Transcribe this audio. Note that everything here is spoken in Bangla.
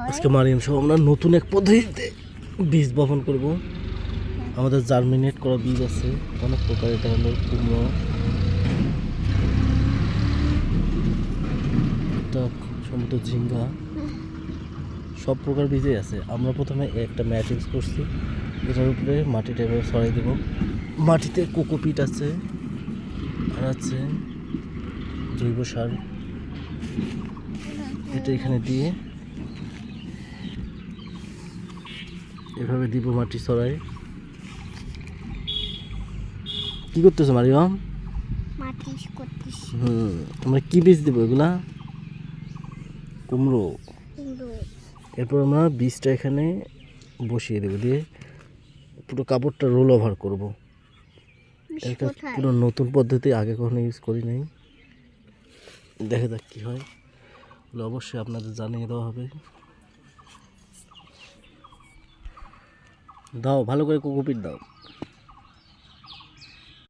আজকে মারিয়াম সহ আমরা নতুন এক পদ্ধতিতে বীজ বপন করব। আমাদের জার্মিনেট করা বীজ আছে অনেক প্রকার। এটা হলো কুমড়ো, এটা সম্ভবত ঝিঙ্গা, সব প্রকার বীজই আছে। আমরা প্রথমে একটা ম্যাট ইউজ করছি, এটার উপরে মাটিটা এভাবে ছড়াই দেব। মাটিতে কোকোপিট আছে আর আছে জৈব সার, এটা এখানে দিয়ে এভাবে দিব মাটি ছড়াই। কি করতেছো মারিয়াম? আমরা কি বীজ দেবো এগুলা? কুমড়ো। এরপর আমরা বীজটা এখানে বসিয়ে দেবো, দিয়ে পুরো কাপড়টা রোল ওভার করবো। এটা পুরো নতুন পদ্ধতি, আগে কখনো ইউজ করি নাই। দেখা যাক কী হয়, অবশ্যই আপনাদের জানিয়ে দেওয়া হবে। দাও ভালো করে কোকোপিট দাও।